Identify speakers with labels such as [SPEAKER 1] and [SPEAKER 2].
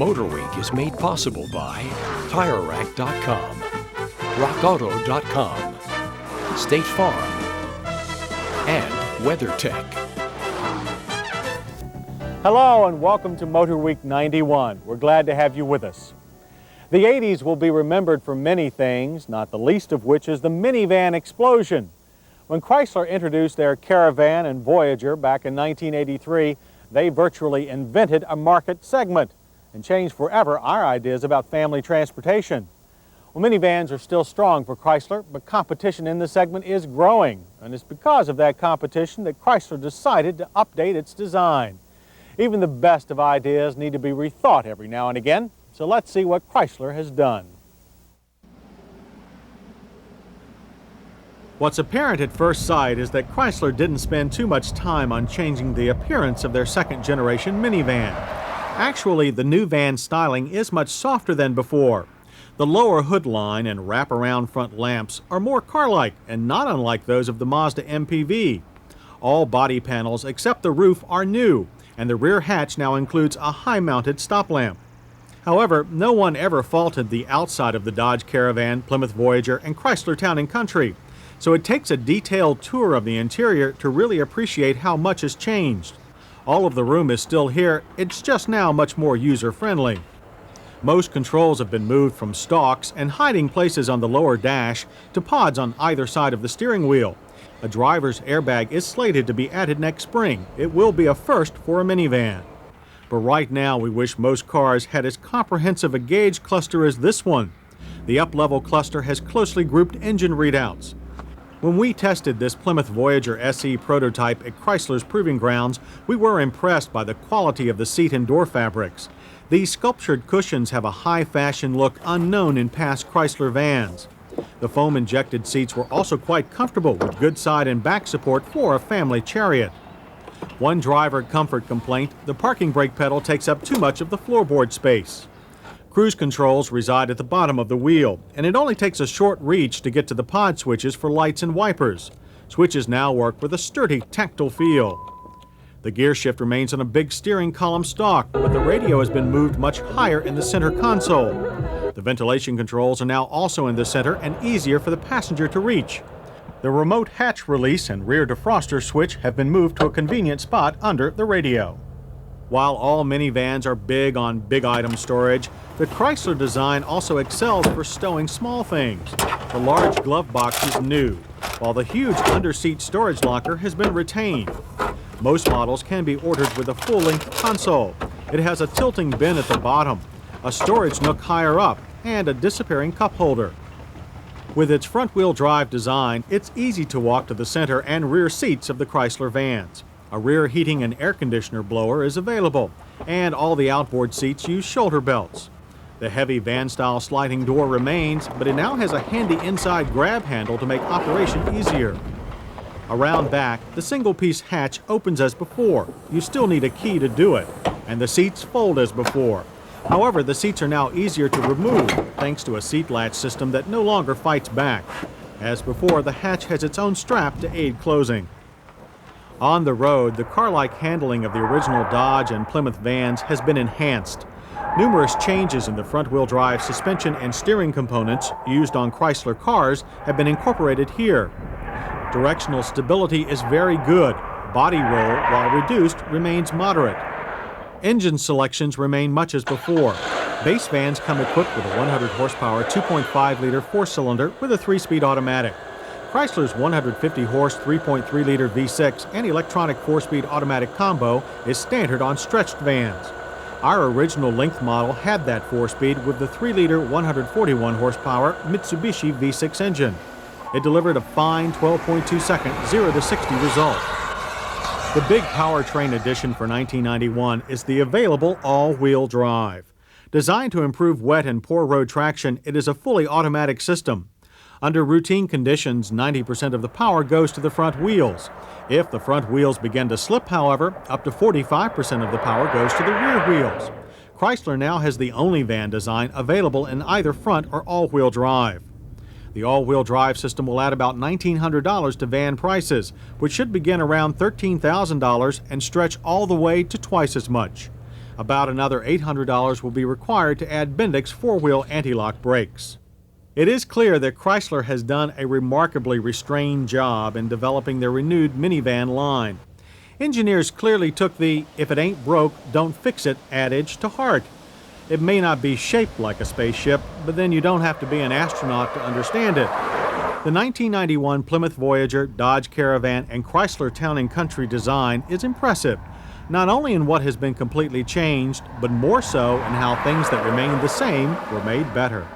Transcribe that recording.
[SPEAKER 1] MotorWeek is made possible by TireRack.com, RockAuto.com, State Farm, and WeatherTech.
[SPEAKER 2] Hello and welcome to MotorWeek 91. We're glad to have you with us. The 80s will be remembered for many things, not the least of which is the Minivan Explosion. When Chrysler introduced their Caravan and Voyager back in 1983, they virtually invented a market segment and changed forever our ideas about family transportation. Well, minivans are still strong for Chrysler, but competition in the segment is growing, and it's because of that competition that Chrysler decided to update its design. Even the best of ideas need to be rethought every now and again, so let's see what Chrysler has done. What's apparent at first sight is that Chrysler didn't spend too much time on changing the appearance of their second-generation minivan. Actually, the new van styling is much softer than before. The lower hood line and wrap-around front lamps are more car-like and not unlike those of the Mazda MPV. All body panels except the roof are new, and the rear hatch now includes a high-mounted stop lamp. However, no one ever faulted the outside of the Dodge Caravan, Plymouth Voyager, and Chrysler Town & Country, so it takes a detailed tour of the interior to really appreciate how much has changed. All of the room is still here, it's just now much more user-friendly. Most controls have been moved from stalks and hiding places on the lower dash to pods on either side of the steering wheel. A driver's airbag is slated to be added next spring. It will be a first for a minivan. But right now we wish most cars had as comprehensive a gauge cluster as this one. The up-level cluster has closely grouped engine readouts. When we tested this Plymouth Voyager SE prototype at Chrysler's Proving Grounds, we were impressed by the quality of the seat and door fabrics. These sculptured cushions have a high-fashion look unknown in past Chrysler vans. The foam-injected seats were also quite comfortable with good side and back support for a family chariot. One driver comfort complaint, the parking brake pedal takes up too much of the floorboard space. Cruise controls reside at the bottom of the wheel, and it only takes a short reach to get to the pod switches for lights and wipers. Switches now work with a sturdy, tactile feel. The gear shift remains on a big steering column stalk, but the radio has been moved much higher in the center console. The ventilation controls are now also in the center and easier for the passenger to reach. The remote hatch release and rear defroster switch have been moved to a convenient spot under the radio. While all minivans are big on big item storage, the Chrysler design also excels for stowing small things. The large glove box is new, while the huge under-seat storage locker has been retained. Most models can be ordered with a full-length console. It has a tilting bin at the bottom, a storage nook higher up, and a disappearing cup holder. With its front-wheel drive design, it's easy to walk to the center and rear seats of the Chrysler vans. A rear heating and air conditioner blower is available, and all the outboard seats use shoulder belts. The heavy van-style sliding door remains, but it now has a handy inside grab handle to make operation easier. Around back, the single-piece hatch opens as before. You still need a key to do it, and the seats fold as before. However, the seats are now easier to remove thanks to a seat latch system that no longer fights back. As before, the hatch has its own strap to aid closing. On the road, the car-like handling of the original Dodge and Plymouth vans has been enhanced. Numerous changes in the front-wheel drive suspension and steering components used on Chrysler cars have been incorporated here. Directional stability is very good. Body roll, while reduced, remains moderate. Engine selections remain much as before. Base vans come equipped with a 100 horsepower 2.5-liter four-cylinder with a 3-speed automatic. Chrysler's 150-horse 3.3-liter V6 and electronic 4-speed automatic combo is standard on stretched vans. Our original length model had that 4-speed with the 3-liter 141-horsepower Mitsubishi V6 engine. It delivered a fine 12.2-second 0-to-60 result. The big powertrain addition for 1991 is the available all-wheel drive. Designed to improve wet and poor road traction, it is a fully automatic system. Under routine conditions, 90% of the power goes to the front wheels. If the front wheels begin to slip, however, up to 45% of the power goes to the rear wheels. Chrysler now has the only van design available in either front or all-wheel drive. The all-wheel drive system will add about $1,900 to van prices, which should begin around $13,000 and stretch all the way to twice as much. About another $800 will be required to add Bendix four-wheel anti-lock brakes. It is clear that Chrysler has done a remarkably restrained job in developing their renewed minivan line. Engineers clearly took the "if it ain't broke, don't fix it" adage to heart. It may not be shaped like a spaceship, but then you don't have to be an astronaut to understand it. The 1991 Plymouth Voyager, Dodge Caravan, and Chrysler Town & Country design is impressive, not only in what has been completely changed, but more so in how things that remained the same were made better.